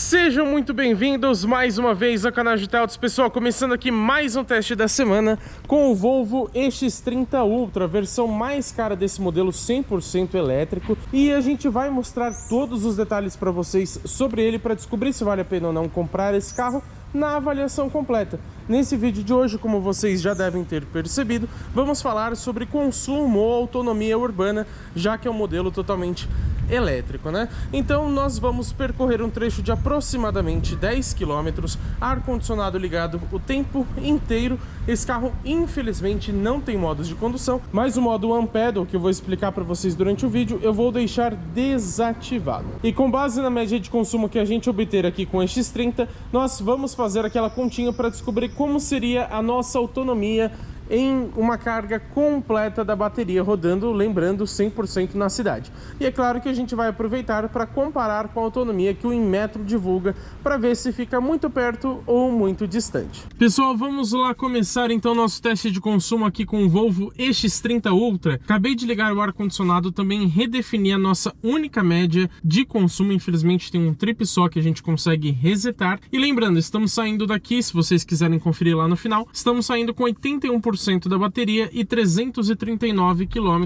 Sejam muito bem-vindos mais uma vez ao canal GT Autos. Pessoal, começando aqui mais um teste da semana com o Volvo EX30 Ultra, versão mais cara desse modelo 100% elétrico. E a gente vai mostrar todos os detalhes para vocês sobre ele para descobrir se vale a pena ou não comprar esse carro na avaliação completa. Nesse vídeo de hoje, como vocês já devem ter percebido, vamos falar sobre consumo ou autonomia urbana, já que é um modelo totalmente elétrico, né? Então nós vamos percorrer um trecho de aproximadamente 10 km, ar-condicionado ligado o tempo inteiro. Esse carro infelizmente não tem modos de condução, mas o modo One Pedal, que eu vou explicar para vocês durante o vídeo, eu vou deixar desativado. E com base na média de consumo que a gente obter aqui com o X30, nós vamos fazer aquela continha para descobrir como seria a nossa autonomia em uma carga completa da bateria rodando, lembrando, 100% na cidade. E é claro que a gente vai aproveitar para comparar com a autonomia que o Inmetro divulga, para ver se fica muito perto ou muito distante. Pessoal, vamos lá começar então nosso teste de consumo aqui com o Volvo EX30 Ultra. Acabei de ligar o ar-condicionado, também redefini a nossa única média de consumo. Infelizmente tem um trip só que a gente consegue resetar. E lembrando, estamos saindo daqui, se vocês quiserem conferir lá no final, estamos saindo com 81% da bateria e 339 km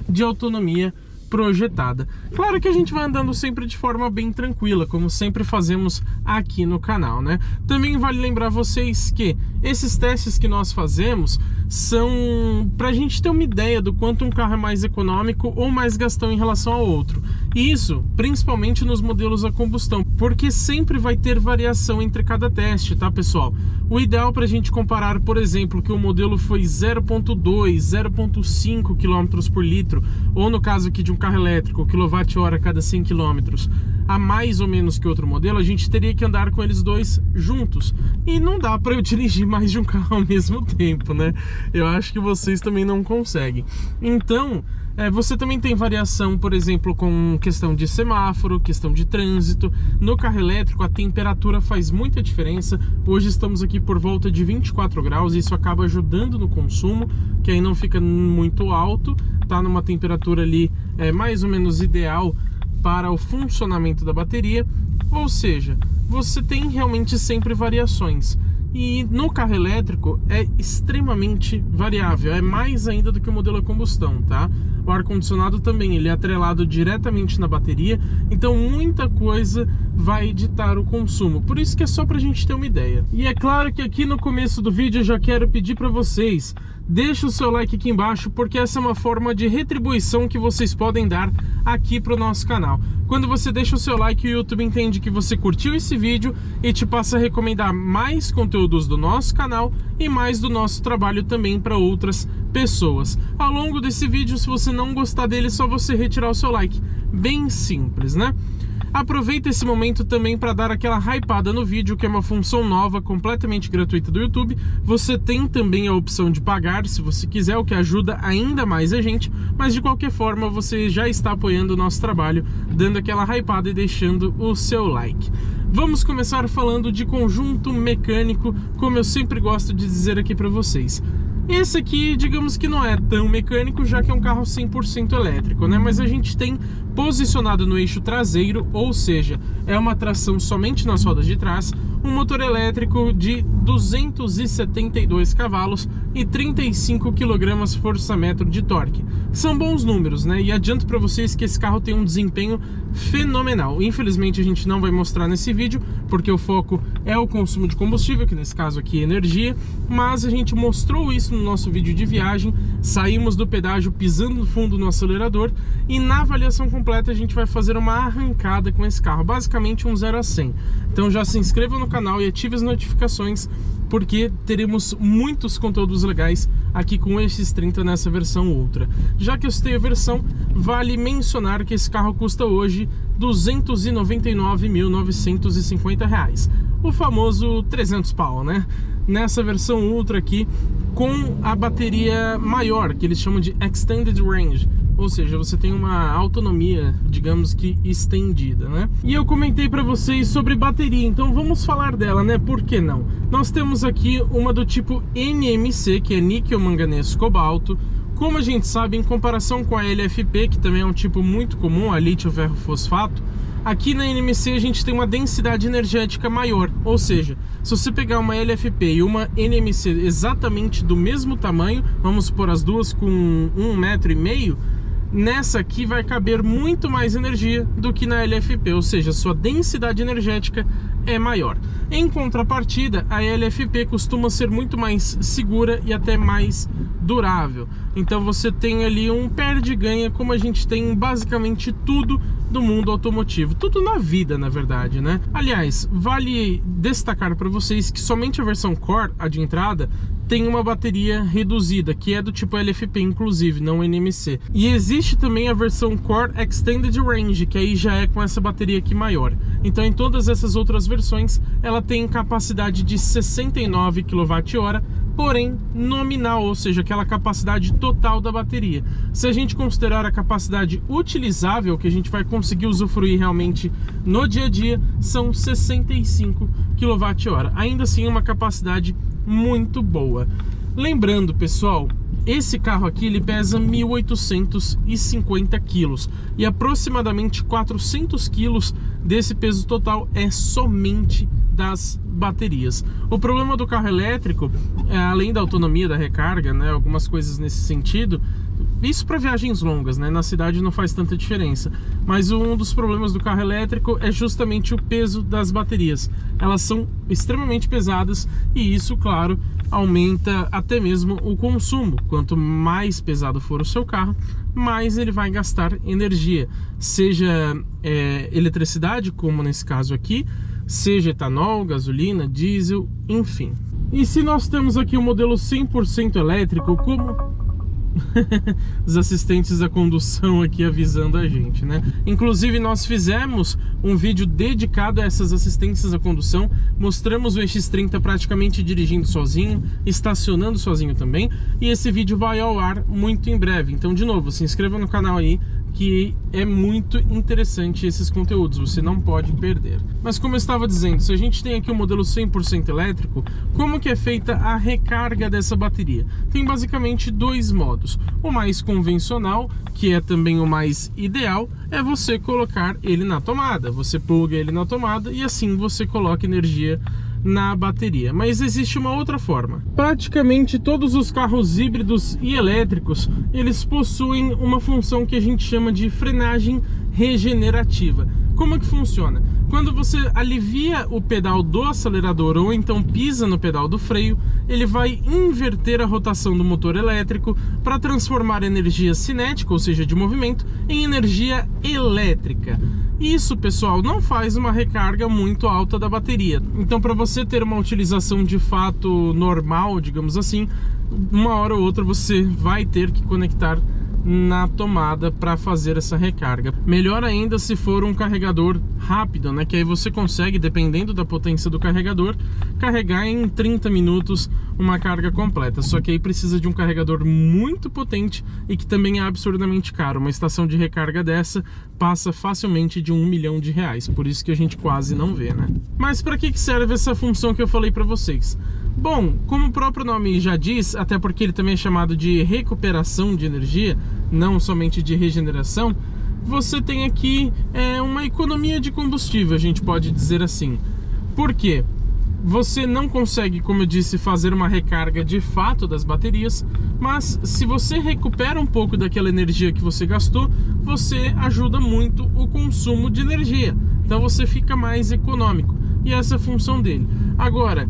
de autonomia projetada. Claro que a gente vai andando sempre de forma bem tranquila, como sempre fazemos aqui no canal, né? Também vale lembrar vocês que esses testes que nós fazemos são para a gente ter uma ideia do quanto um carro é mais econômico ou mais gastão em relação ao outro. E isso principalmente nos modelos a combustão, porque sempre vai ter variação entre cada teste, tá, pessoal? O ideal para a gente comparar, por exemplo, que o modelo foi 0,2, 0,5 km por litro, ou no caso aqui de um carro elétrico, kWh a cada 100 km, a mais ou menos que outro modelo, a gente teria que andar com eles dois juntos. E não dá para eu dirigir mais de um carro ao mesmo tempo, né? Eu acho que vocês também não conseguem. Então, você também tem variação, por exemplo, com questão de semáforo, questão de trânsito. No carro elétrico, a temperatura faz muita diferença. Hoje estamos aqui por volta de 24 graus, e isso acaba ajudando no consumo, que aí não fica muito alto, tá numa temperatura ali mais ou menos ideal para o funcionamento da bateria. Ou seja, você tem realmente sempre variações. E no carro elétrico é extremamente variável, é mais ainda do que o modelo a combustão, tá? O ar-condicionado também, ele é atrelado diretamente na bateria, então muita coisa vai ditar o consumo. Por isso que é só pra gente ter uma ideia. E é claro que aqui no começo do vídeo eu já quero pedir pra vocês, deixa o seu like aqui embaixo, porque essa é uma forma de retribuição que vocês podem dar aqui pro nosso canal. Quando você deixa o seu like, o YouTube entende que você curtiu esse vídeo e te passa a recomendar mais conteúdos do nosso canal e mais do nosso trabalho também para outras pessoas. Ao longo desse vídeo, se você não gostar dele, é só você retirar o seu like. Bem simples, né? Aproveita esse momento também para dar aquela hypada no vídeo, que é uma função nova, completamente gratuita do YouTube. Você tem também a opção de pagar, se você quiser, o que ajuda ainda mais a gente, mas de qualquer forma você já está apoiando o nosso trabalho, dando aquela hypada e deixando o seu like. Vamos começar falando de conjunto mecânico, como eu sempre gosto de dizer aqui para vocês. Esse aqui, digamos que não é tão mecânico, já que é um carro 100% elétrico, né? Mas a gente tem posicionado no eixo traseiro, ou seja, é uma tração somente nas rodas de trás, um motor elétrico de 272 cavalos e 35 kgfm de torque. São bons números, né? E adianto para vocês que esse carro tem um desempenho fenomenal. Infelizmente a gente não vai mostrar nesse vídeo, porque o foco é o consumo de combustível, que nesse caso aqui é energia, mas a gente mostrou isso no nosso vídeo de viagem. Saímos do pedágio pisando no fundo no acelerador, e na avaliação completa a gente vai fazer uma arrancada com esse carro, basicamente um 0 a 100. Então já se inscreva no canal e ative as notificações, porque teremos muitos conteúdos legais aqui com o EX30 nessa versão Ultra. Já que eu citei a versão, vale mencionar que esse carro custa hoje R$ 299.950, o famoso 300 pau, né? Nessa versão Ultra aqui, com a bateria maior, que eles chamam de Extended Range, ou seja, você tem uma autonomia, digamos que estendida, né? E eu comentei para vocês sobre bateria, então vamos falar dela, né? Por que não? Nós temos aqui uma do tipo NMC, que é níquel, manganês, cobalto. Como a gente sabe, em comparação com a LFP, que também é um tipo muito comum, a lítio ferro fosfato, Aqui na NMC a gente tem uma densidade energética maior, ou seja, se você pegar uma LFP e uma NMC exatamente do mesmo tamanho, vamos supor as duas com 1,5 m, nessa aqui vai caber muito mais energia do que na LFP, ou seja, sua densidade energética é maior. Em contrapartida, a LFP costuma ser muito mais segura e até mais durável. Então você tem ali um perde-ganha, como a gente tem em basicamente tudo do mundo automotivo, tudo na vida, na verdade, né? Aliás, vale destacar para vocês que somente a versão Core, a de entrada, tem uma bateria reduzida, que é do tipo LFP, inclusive, não NMC. E existe também a versão Core Extended Range, que aí já é com essa bateria aqui maior. Então, em todas essas outras versões, ela tem capacidade de 69 kWh, porém nominal, ou seja, aquela capacidade total da bateria. Se a gente considerar a capacidade utilizável, que a gente vai conseguir usufruir realmente no dia a dia, são 65 kWh. Ainda assim, uma capacidade muito boa. Lembrando, pessoal, esse carro aqui ele pesa 1.850 quilos e aproximadamente 400 quilos desse peso total é somente das baterias. O problema do carro elétrico, além da autonomia da recarga, né, algumas coisas nesse sentido, isso para viagens longas, né? Na cidade não faz tanta diferença. Mas um dos problemas do carro elétrico é justamente o peso das baterias. Elas são extremamente pesadas e isso, claro, aumenta até mesmo o consumo. Quanto mais pesado for o seu carro, mais ele vai gastar energia. Seja eletricidade, como nesse caso aqui, seja etanol, gasolina, diesel, enfim. E se nós temos aqui o modelo 100% elétrico, como... os assistentes da condução aqui avisando a gente, né? Inclusive nós fizemos um vídeo dedicado a essas assistências à condução, mostramos o EX30 praticamente dirigindo sozinho, estacionando sozinho também, e esse vídeo vai ao ar muito em breve. Então, de novo, se inscreva no canal aí, que é muito interessante esses conteúdos, você não pode perder. Mas como eu estava dizendo, se a gente tem aqui o modelo 100% elétrico, como que é feita a recarga dessa bateria? Tem basicamente dois modos. O mais convencional, que é também o mais ideal, é você colocar ele na tomada. Você pluga ele na tomada e assim você coloca energia na bateria. Mas existe uma outra forma. Praticamente todos os carros híbridos e elétricos, eles possuem uma função que a gente chama de frenagem regenerativa. Como que funciona? Quando você alivia o pedal do acelerador ou então pisa no pedal do freio, ele vai inverter a rotação do motor elétrico para transformar energia cinética, ou seja, de movimento, em energia elétrica. Isso, pessoal, não faz uma recarga muito alta da bateria. Então, para você ter uma utilização de fato normal, digamos assim, uma hora ou outra você vai ter que conectar na tomada para fazer essa recarga. Melhor ainda se for um carregador rápido, né? Que aí você consegue, dependendo da potência do carregador, carregar em 30 minutos uma carga completa. Só que aí precisa de um carregador muito potente e que também é absurdamente caro. Uma estação de recarga dessa passa facilmente de R$1 milhão, por isso que a gente quase não vê, né? Mas para que serve essa função que eu falei para vocês? Bom, como o próprio nome já diz, até porque ele também é chamado de recuperação de energia, não somente de regeneração, você tem aqui uma economia de combustível, a gente pode dizer assim. Por quê? Você não consegue, como eu disse, fazer uma recarga de fato das baterias, mas se você recupera um pouco daquela energia que você gastou, você ajuda muito o consumo de energia. Então você fica mais econômico. E essa é a função dele. Agora,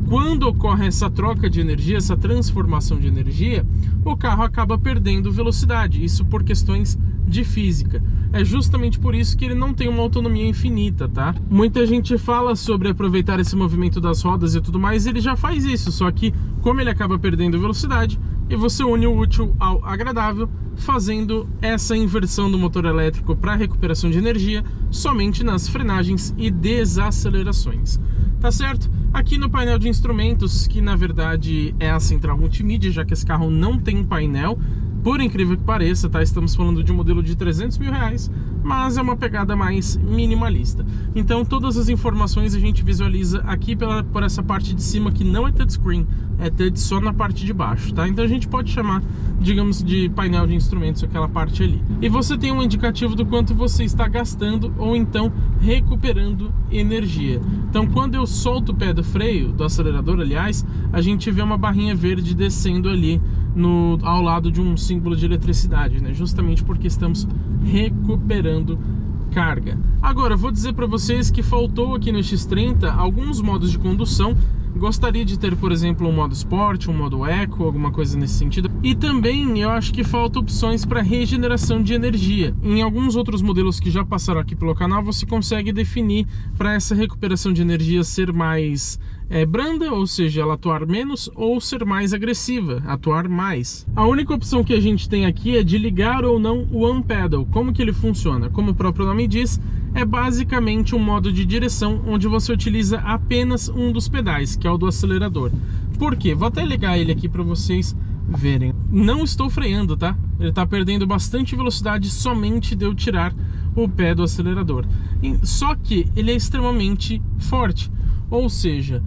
quando ocorre essa troca de energia, essa transformação de energia, o carro acaba perdendo velocidade, isso por questões de física. É justamente por isso que ele não tem uma autonomia infinita, tá? Muita gente fala sobre aproveitar esse movimento das rodas e tudo mais, ele já faz isso, só que como ele acaba perdendo velocidade, e você une o útil ao agradável, fazendo essa inversão do motor elétrico para recuperação de energia somente nas frenagens e desacelerações. Tá certo? Aqui no painel de instrumentos, que na verdade é a central multimídia, já que esse carro não tem painel, por incrível que pareça, tá? Estamos falando de um modelo de 300 mil reais, mas é uma pegada mais minimalista. Então todas as informações a gente visualiza aqui por essa parte de cima, que não é touchscreen, é touch só na parte de baixo, tá? Então a gente pode chamar, digamos, de painel de instrumentos aquela parte ali. E você tem um indicativo do quanto você está gastando ou então recuperando energia. Então quando eu solto o pé do freio, do acelerador, aliás, a gente vê uma barrinha verde descendo ali ao lado de um símbolo de eletricidade, né? Justamente porque estamos recuperando carga. Agora, eu vou dizer para vocês que faltou aqui no X30 alguns modos de condução. Gostaria de ter, por exemplo, um modo Sport, um modo Eco, alguma coisa nesse sentido. E também eu acho que falta opções para regeneração de energia. Em alguns outros modelos que já passaram aqui pelo canal, você consegue definir para essa recuperação de energia ser mais branda, ou seja, ela atuar menos, ou ser mais agressiva, atuar mais. A única opção que a gente tem aqui é de ligar ou não o One Pedal. Como que ele funciona? Como o próprio nome diz, é basicamente um modo de direção onde você utiliza apenas um dos pedais, que é o do acelerador. Por quê? Vou até ligar ele aqui para vocês verem. Não estou freando, tá? Ele está perdendo bastante velocidade somente de eu tirar o pé do acelerador. Só que ele é extremamente forte, ou seja,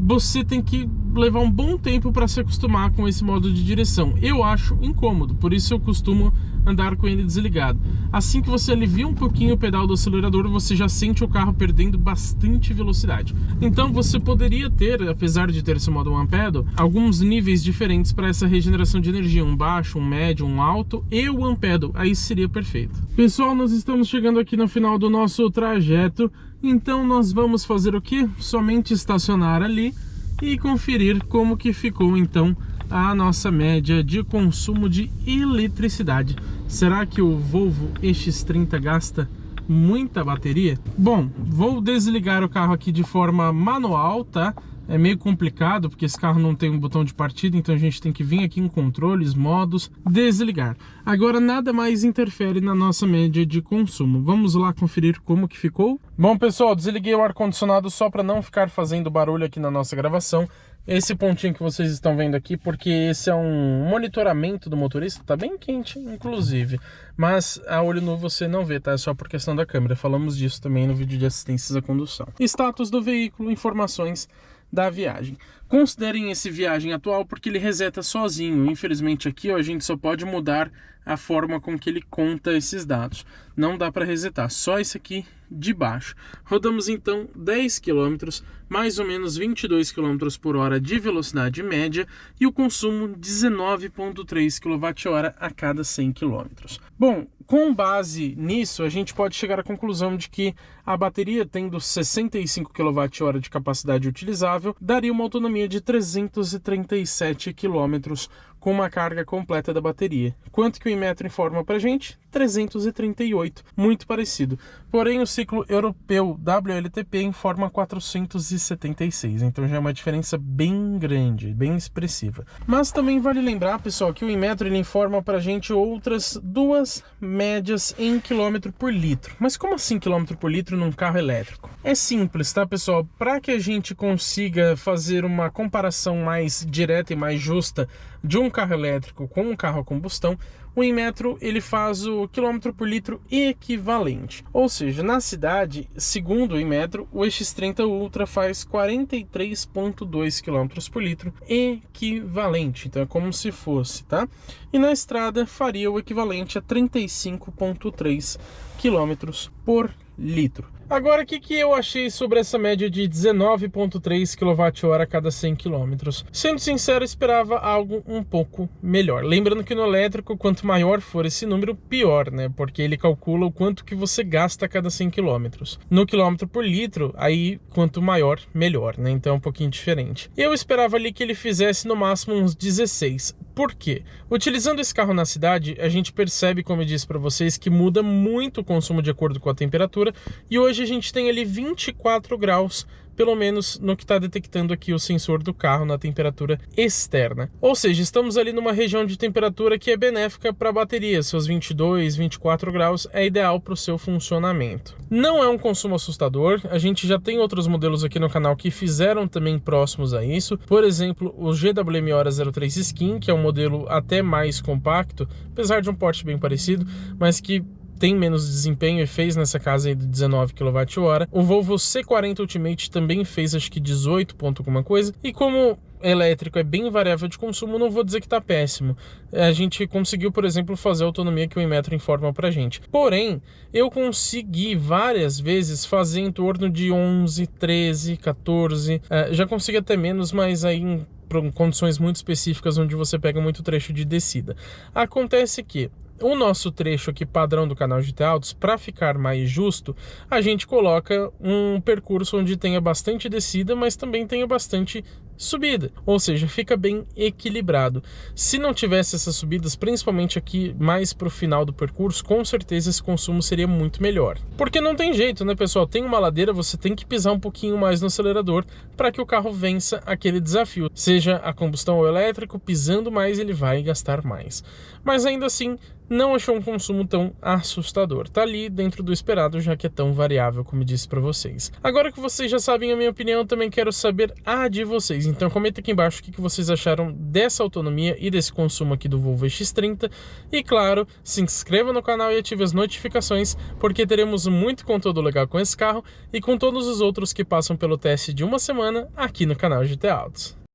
você tem que levar um bom tempo para se acostumar com esse modo de direção. Eu acho incômodo, por isso eu costumo andar com ele desligado. Assim que você alivia um pouquinho o pedal do acelerador, você já sente o carro perdendo bastante velocidade. Então você poderia ter, apesar de ter esse modo One Pedal, alguns níveis diferentes para essa regeneração de energia, um baixo, um médio, um alto e o One Pedal, aí seria perfeito. Pessoal, nós estamos chegando aqui no final do nosso trajeto, então nós vamos fazer o quê? Somente estacionar ali e conferir como que ficou então a nossa média de consumo de eletricidade. Será que o Volvo EX30 gasta muita bateria? Bom, vou desligar o carro aqui de forma manual, tá? É meio complicado porque esse carro não tem um botão de partida, então a gente tem que vir aqui em controles, modos, desligar. Agora nada mais interfere na nossa média de consumo. Vamos lá conferir como que ficou? Bom, pessoal, desliguei o ar-condicionado só para não ficar fazendo barulho aqui na nossa gravação. Esse pontinho que vocês estão vendo aqui, porque esse é um monitoramento do motorista, tá bem quente, inclusive. Mas a olho nu você não vê, tá? É só por questão da câmera. Falamos disso também no vídeo de assistências à condução. Status do veículo, informações da viagem. Considerem esse viagem atual porque ele reseta sozinho. Infelizmente aqui, ó, a gente só pode mudar a forma com que ele conta esses dados. Não dá para resetar, só esse aqui de baixo. Rodamos então 10 km, mais ou menos 22 km por hora de velocidade média e o consumo 19,3 kWh a cada 100 km. Bom, com base nisso, a gente pode chegar à conclusão de que a bateria, tendo 65 kWh de capacidade utilizável, daria uma autonomia de 337 km com uma carga completa da bateria. Quanto que o Inmetro informa pra gente? 338, muito parecido. Porém, o ciclo europeu WLTP informa 476, então já é uma diferença bem grande, bem expressiva. Mas também vale lembrar, pessoal, que o Inmetro ele informa pra gente outras duas médias em quilômetro por litro. Mas como assim quilômetro por litro num carro elétrico? É simples, tá, pessoal? Para que a gente consiga fazer uma comparação mais direta e mais justa de um carro elétrico com um carro a combustão, o Inmetro ele faz o quilômetro por litro equivalente. Ou seja, na cidade, segundo o Inmetro, o EX30 Ultra faz 43,2 km por litro equivalente. Então é como se fosse, tá? E na estrada faria o equivalente a 35,3 km por litro. Agora, o que eu achei sobre essa média de 19,3 kWh a cada 100 km? Sendo sincero, esperava algo um pouco melhor. Lembrando que no elétrico, quanto maior for esse número, pior, né? Porque ele calcula o quanto que você gasta a cada 100 km. No quilômetro por litro, aí quanto maior, melhor, né? Então é um pouquinho diferente. Eu esperava ali que ele fizesse no máximo uns 16. Por quê? Utilizando esse carro na cidade, a gente percebe, como eu disse para vocês, que muda muito o consumo de acordo com a temperatura. E hoje a gente tem ali 24 graus pelo menos no que está detectando aqui o sensor do carro na temperatura externa. Ou seja, estamos ali numa região de temperatura que é benéfica para a bateria, seus 22, 24 graus é ideal para o seu funcionamento. Não é um consumo assustador, a gente já tem outros modelos aqui no canal que fizeram também próximos a isso, por exemplo, o GWM Hora 03 Skin, que é um modelo até mais compacto, apesar de um porte bem parecido, mas que tem menos desempenho e fez nessa casa aí de 19 kWh. O Volvo C40 Ultimate também fez acho que 18 ponto alguma coisa, e como elétrico é bem variável de consumo, não vou dizer que tá péssimo. A gente conseguiu, por exemplo, fazer a autonomia que o Inmetro informa pra gente. Porém, eu consegui várias vezes fazer em torno de 11, 13, 14, já consegui até menos, mas aí em condições muito específicas onde você pega muito trecho de descida. Acontece que o nosso trecho aqui padrão do canal GT Autos, para ficar mais justo, a gente coloca um percurso onde tenha bastante descida, mas também tenha bastante subida, ou seja, fica bem equilibrado. Se não tivesse essas subidas, principalmente aqui mais para o final do percurso, com certeza esse consumo seria muito melhor. Porque não tem jeito, né, pessoal? Tem uma ladeira, você tem que pisar um pouquinho mais no acelerador para que o carro vença aquele desafio. Seja a combustão ou elétrico, pisando mais ele vai gastar mais. Mas ainda assim, não achou um consumo tão assustador. Tá ali dentro do esperado, já que é tão variável, como disse para vocês. Agora que vocês já sabem a minha opinião, eu também quero saber a de vocês. Então comenta aqui embaixo o que vocês acharam dessa autonomia e desse consumo aqui do Volvo X30. E claro, se inscreva no canal e ative as notificações, porque teremos muito conteúdo legal com esse carro e com todos os outros que passam pelo teste de uma semana aqui no canal GT Autos.